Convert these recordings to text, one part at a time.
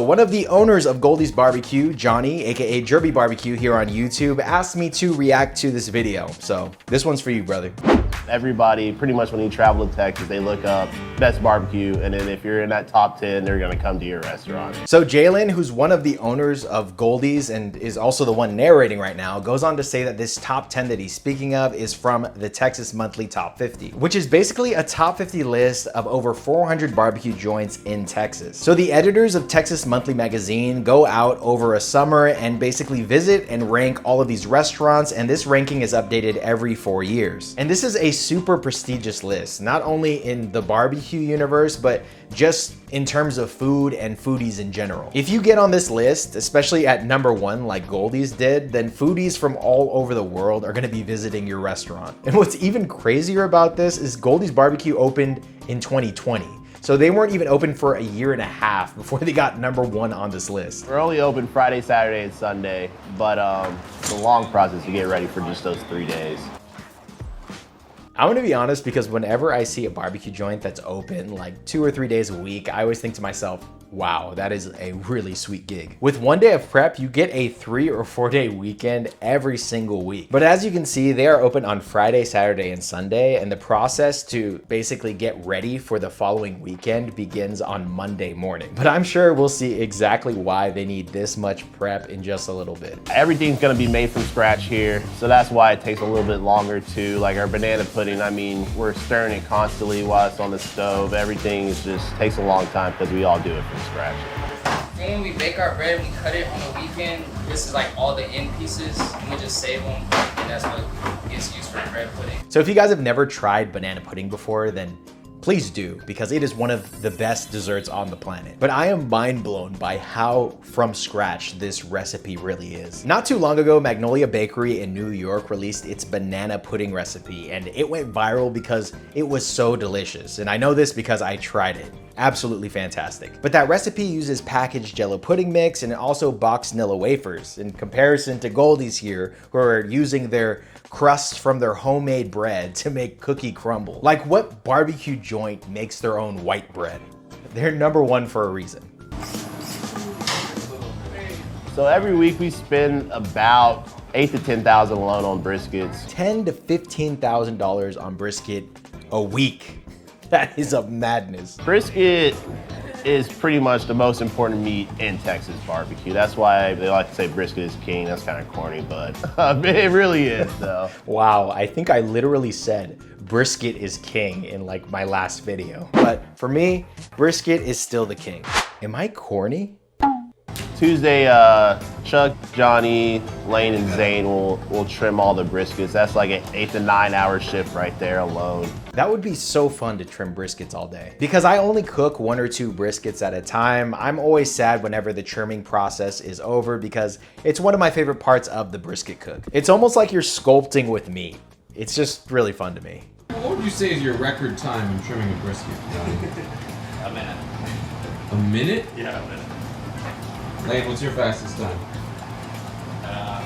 One of the owners of Goldees BBQ, Johnny, aka Jerby BBQ here on YouTube, asked me to react to this video. So this one's for you, brother. Everybody, pretty much when you travel to Texas, they look up best barbecue, and then if you're in that top 10, they're gonna come to your restaurant. So Jalen, who's one of the owners of Goldees and is also the one narrating right now, goes on to say that this top 10 that he's speaking of is from the Texas Monthly Top 50, which is basically a top 50 list of over 400 barbecue joints in Texas. So the editors of Texas Monthly magazine go out over a summer and basically visit and rank all of these restaurants, and this ranking is updated every 4 years. And this is a super prestigious list, not only in the barbecue universe, but just in terms of food and foodies in general. If you get on this list, especially at number 1 like Goldees did, then foodies from all over the world are gonna be visiting your restaurant. And what's even crazier about this is Goldees BBQ opened in 2020. So they weren't even open for a year and a half before they got number 1 on this list. We're only open Friday, Saturday, and Sunday, but it's a long process to get ready for just those 3 days. I'm gonna be honest, because whenever I see a barbecue joint that's open like 2 or 3 days a week, I always think to myself, wow, that is a really sweet gig. With 1 day of prep, you get a 3 or 4 day weekend every single week. But as you can see, they are open on Friday, Saturday, and Sunday, and the process to basically get ready for the following weekend begins on Monday morning. But I'm sure we'll see exactly why they need this much prep in just a little bit. Everything's gonna be made from scratch here, so that's why it takes a little bit longer too. Like our banana pudding, I mean, we're stirring it constantly while it's on the stove. Everything is just takes a long time because we all do it from scratch. When we bake our bread, we cut it on the weekend. This is like all the end pieces, and we just save them, and that's what gets used for bread pudding. So if you guys have never tried banana pudding before, then please do, because it is one of the best desserts on the planet. But I am mind blown by how from scratch this recipe really is. Not too long ago, Magnolia Bakery in New York released its banana pudding recipe, and it went viral because it was so delicious. And I know this because I tried it. Absolutely fantastic. But that recipe uses packaged Jello pudding mix and also boxed Nilla wafers, in comparison to Goldees here, who are using their crust from their homemade bread to make cookie crumble. Like, what barbecue joint makes their own white bread? They're number 1 for a reason. So every week we spend about $8,000 to $10,000 alone on briskets. $10,000 to $15,000 on brisket a week. That is a madness. Brisket is pretty much the most important meat in Texas barbecue. That's why they like to say brisket is king. That's kind of corny, but it really is though. Wow, I think I literally said brisket is king in like my last video. But for me, brisket is still the king. Am I corny? Tuesday, Chuck, Johnny, Lane, and Zane will trim all the briskets. That's like an 8 to 9 hour shift right there alone. That would be so fun to trim briskets all day. Because I only cook 1 or 2 briskets at a time, I'm always sad whenever the trimming process is over because it's one of my favorite parts of the brisket cook. It's almost like you're sculpting with meat. It's just really fun to me. What would you say is your record time in trimming a brisket? A minute. A minute? Yeah, a minute. Lane, what's your fastest time?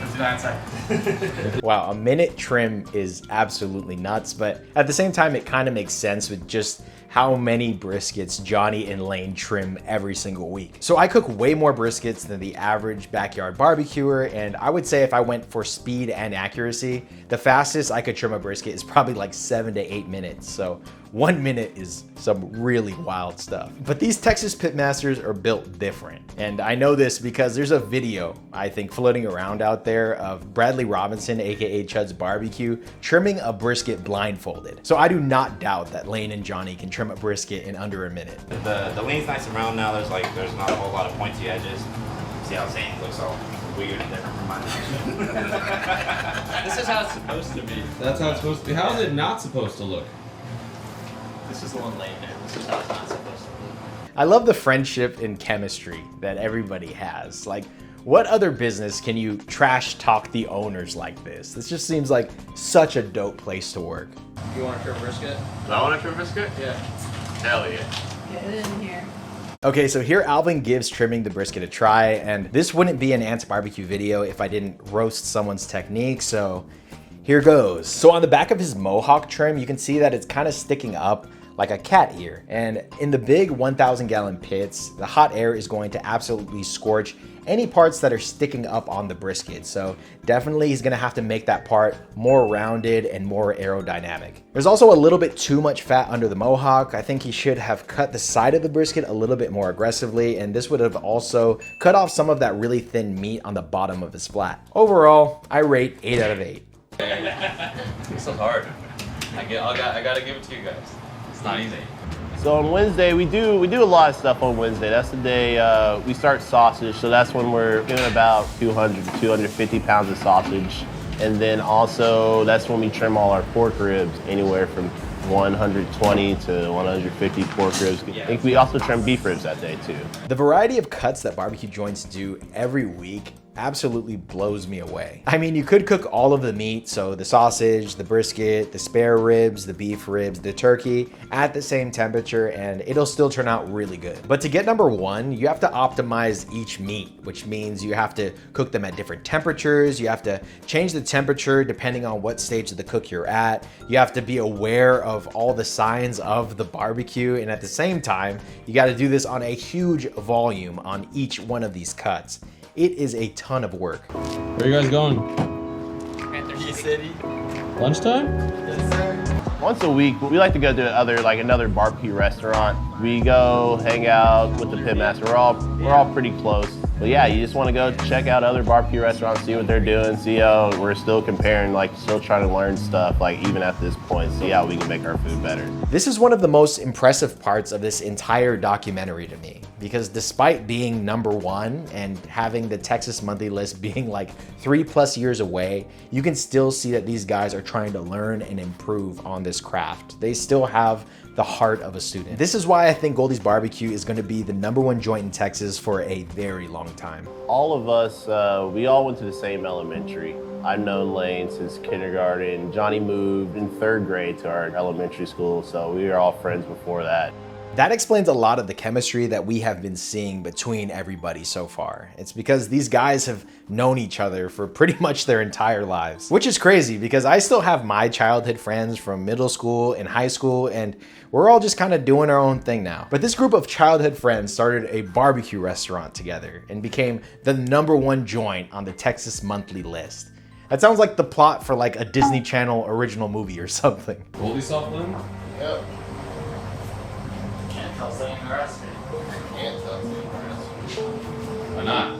59 seconds. Wow, a minute trim is absolutely nuts, but at the same time, it kind of makes sense with just how many briskets Johnny and Lane trim every single week. So I cook way more briskets than the average backyard barbecuer, and I would say if I went for speed and accuracy, the fastest I could trim a brisket is probably like 7 to 8 minutes. So 1 minute is some really wild stuff. But these Texas Pitmasters are built different. And I know this because there's a video, I think, floating around out there of Bradley Robinson, aka Chud's Barbecue, trimming a brisket blindfolded. So I do not doubt that Lane and Johnny can trim a brisket in under a minute. The lane's nice and round now. There's not a whole lot of pointy edges. See how Zane looks all weird and different from mine. This is how it's supposed to be. That's how it's supposed to be. How is it not supposed to look? This is the one Lane did. This is how it's not supposed to be. I love the friendship and chemistry that everybody has. Like, what other business can you trash talk the owners like this? This just seems like such a dope place to work. You want to trim brisket? Do I want to trim brisket? Yeah. Hell yeah. Get it in here. Okay, so here Alvin gives trimming the brisket a try, and this wouldn't be an Ants Barbecue video if I didn't roast someone's technique, so here goes. So on the back of his mohawk trim, you can see that it's kind of sticking up like a cat ear. And in the big 1,000 gallon pits, the hot air is going to absolutely scorch any parts that are sticking up on the brisket. So definitely he's gonna have to make that part more rounded and more aerodynamic. There's also a little bit too much fat under the mohawk. I think he should have cut the side of the brisket a little bit more aggressively, and this would have also cut off some of that really thin meat on the bottom of his flat. Overall, I rate 8 out of 8. This is hard. I gotta give it to you guys. It's not easy. So on Wednesday, we do a lot of stuff on Wednesday. That's the day we start sausage. So that's when we're doing about 200 to 250 pounds of sausage. And then also that's when we trim all our pork ribs, anywhere from 120 to 150 pork ribs. I think we also trim beef ribs that day too. The variety of cuts that barbecue joints do every week absolutely blows me away. I mean, you could cook all of the meat, so the sausage, the brisket, the spare ribs, the beef ribs, the turkey, at the same temperature, and it'll still turn out really good. But to get number one, you have to optimize each meat, which means you have to cook them at different temperatures. You have to change the temperature depending on what stage of the cook you're at. You have to be aware of all the signs of the barbecue, and at the same time, you got to do this on a huge volume on each one of these cuts. It is a ton of work. Where are you guys going? Panther City. Lunchtime? Yes, sir. Once a week, we like to go to another barbecue restaurant. We go hang out with the pitmaster. We're all pretty close. But yeah, you just want to go check out other barbecue restaurants, see what they're doing, see how we're still comparing, like still trying to learn stuff, like even at this point, see how we can make our food better. This is one of the most impressive parts of this entire documentary to me, because despite being number one and having the Texas monthly list being like 3+ years away, you can still see that these guys are trying to learn and improve on this craft. They still have the heart of a student. This is why I think Goldees BBQ is going to be the #1 joint in Texas for a very long time. All of us, we all went to the same elementary. I've known Lane since kindergarten. Johnny moved in 3rd grade to our elementary school, so we were all friends before that. That explains a lot of the chemistry that we have been seeing between everybody so far. It's because these guys have known each other for pretty much their entire lives. Which is crazy because I still have my childhood friends from middle school and high school, and we're all just kind of doing our own thing now. But this group of childhood friends started a barbecue restaurant together and became the #1 joint on the Texas monthly list. That sounds like the plot for like a Disney Channel original movie or something. Goldie soft limb? Yep. Can't tell saying harassment. Can't tell saying harassment. Why not?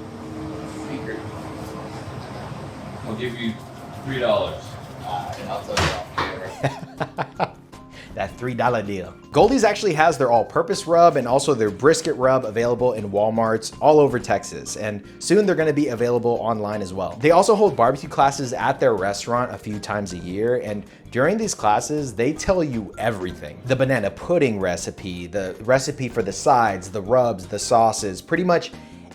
Secret. I'll give you $3. I'll tell you off camera. That $3 deal. Goldees actually has their all-purpose rub and also their brisket rub available in Walmarts all over Texas, and soon they're gonna be available online as well. They also hold barbecue classes at their restaurant a few times a year, and during these classes, they tell you everything. The banana pudding recipe, the recipe for the sides, the rubs, the sauces, pretty much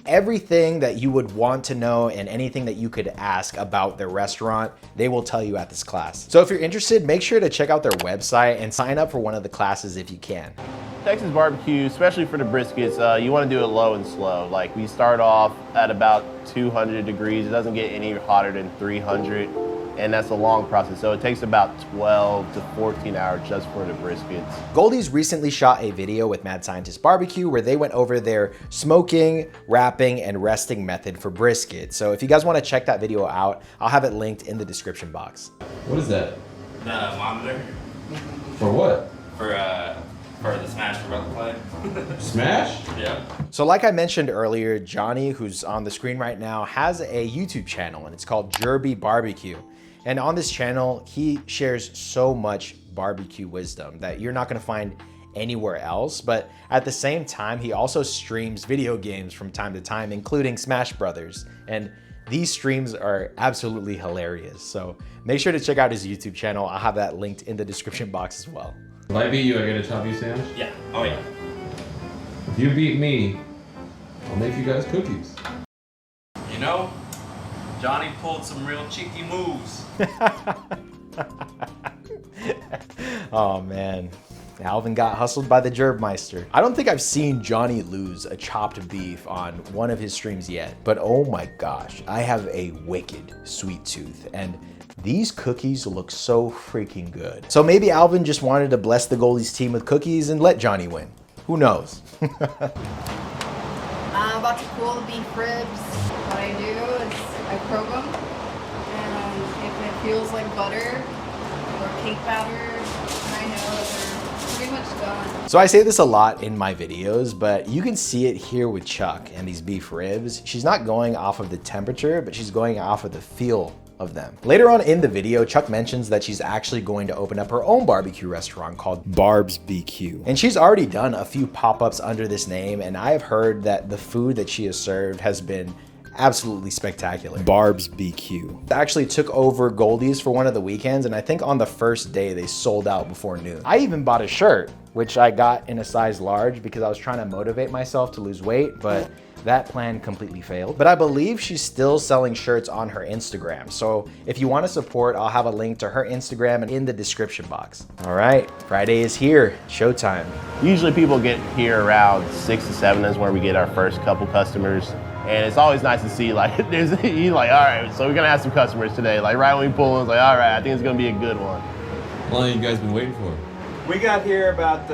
everything that you would want to know and anything that you could ask about their restaurant, they will tell you at this class. So if you're interested, make sure to check out their website and sign up for one of the classes if you can. Texas barbecue, especially for the briskets, you want to do it low and slow. Like we start off at about 200 degrees. It doesn't get any hotter than 300. And that's a long process. So it takes about 12 to 14 hours just for the briskets. Goldees recently shot a video with Mad Scientist Barbecue where they went over their smoking, wrapping, and resting method for brisket. So if you guys want to check that video out, I'll have it linked in the description box. What is that? The monitor For what? for the Smash we're about to play. Smash? Yeah. So like I mentioned earlier, Johnny, who's on the screen right now, has a YouTube channel and it's called Goldees BBQ. And on this channel, he shares so much barbecue wisdom that you're not gonna find anywhere else. But at the same time, he also streams video games from time to time, including Smash Brothers. And these streams are absolutely hilarious. So make sure to check out his YouTube channel. I'll have that linked in the description box as well. If I beat you, I get a chop you sandwich? Yeah. Oh yeah. If you beat me, I'll make you guys cookies. You know, Johnny pulled some real cheeky moves. Oh man, Alvin got hustled by the Gerbmeister. I don't think I've seen Johnny lose a chopped beef on one of his streams yet, but oh my gosh, I have a wicked sweet tooth, and these cookies look so freaking good. So maybe Alvin just wanted to bless the Goldees team with cookies and let Johnny win. Who knows? I'm about to cool the beef ribs. What I do is I probe them, and if it feels like butter or cake batter, I know that they're pretty much done. So I say this a lot in my videos, but you can see it here with Chuck and these beef ribs. She's not going off of the temperature, but she's going off of the feel of them. Later on in the video, Chuck mentions that she's actually going to open up her own barbecue restaurant called Goldees BBQ. And she's already done a few pop-ups under this name, and I have heard that the food that she has served has been absolutely spectacular. Goldees BBQ actually took over Goldees for one of the weekends, and I think on the first day they sold out before noon. I even bought a shirt, which I got in a size large because I was trying to motivate myself to lose weight, but that plan completely failed. But I believe she's still selling shirts on her Instagram. So if you want to support, I'll have a link to her Instagram in the description box. All right, Friday is here, showtime. Usually people get here around 6 to 7 is where we get our first couple customers. And it's always nice to see, like, you're like, all right, so we're gonna have some customers today. Like right when we pull in, it's like, all right, I think it's gonna be a good one. How long have you guys been waiting for? We got here about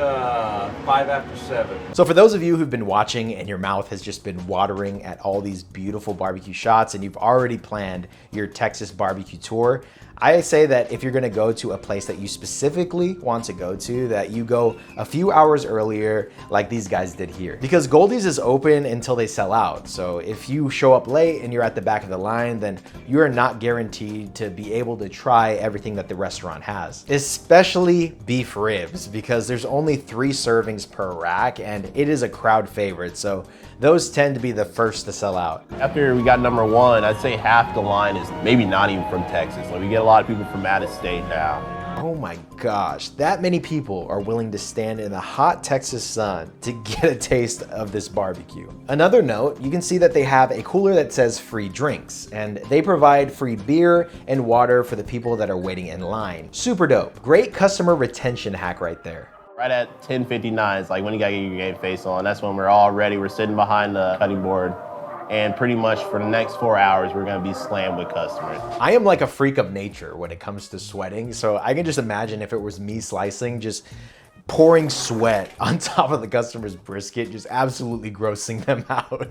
5 after 7. So for those of you who've been watching and your mouth has just been watering at all these beautiful barbecue shots and you've already planned your Texas barbecue tour, I say that if you're gonna go to a place that you specifically want to go to, that you go a few hours earlier like these guys did here. Because Goldees is open until they sell out. So if you show up late and you're at the back of the line, then you're not guaranteed to be able to try everything that the restaurant has. Especially beef ribs, because there's only 3 servings per rack and it is a crowd favorite. So those tend to be the first to sell out. After we got number 1, I'd say half the line is maybe not even from Texas. Like we get a lot of people from out of state now. Oh my gosh, that many people are willing to stand in the hot Texas sun to get a taste of this barbecue. Another note, you can see that they have a cooler that says free drinks, and they provide free beer and water for the people that are waiting in line. Super dope. Great customer retention hack right there. Right at 10:59, it's like when you gotta get your game face on. That's when we're all ready. We're sitting behind the cutting board. And pretty much for the next 4 hours, we're gonna be slammed with customers. I am like a freak of nature when it comes to sweating. So I can just imagine if it was me slicing, just pouring sweat on top of the customer's brisket, just absolutely grossing them out.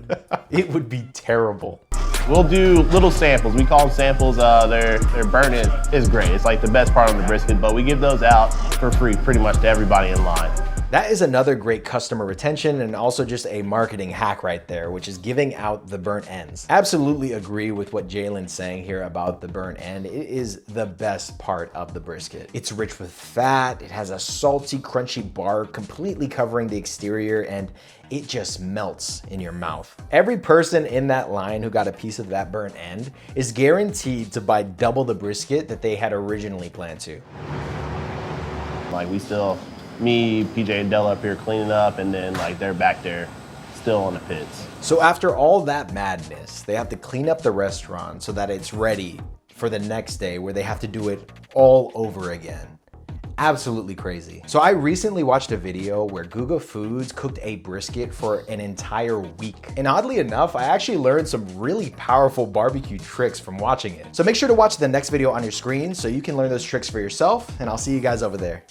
It would be terrible. We'll do little samples. We call them samples. Their burn-in is great. It's like the best part on the brisket, but we give those out for free pretty much to everybody in line. That is another great customer retention and also just a marketing hack right there, which is giving out the burnt ends. Absolutely agree with what Jalen's saying here about the burnt end. It is the best part of the brisket. It's rich with fat, it has a salty, crunchy bark completely covering the exterior, and it just melts in your mouth. Every person in that line who got a piece of that burnt end is guaranteed to buy double the brisket that they had originally planned to. Like me, PJ, and Della up here cleaning up, and then like they're back there still on the pits. So after all that madness, they have to clean up the restaurant so that it's ready for the next day where they have to do it all over again. Absolutely crazy. So I recently watched a video where Guga Foods cooked a brisket for an entire week. And oddly enough, I actually learned some really powerful barbecue tricks from watching it. So make sure to watch the next video on your screen so you can learn those tricks for yourself, and I'll see you guys over there.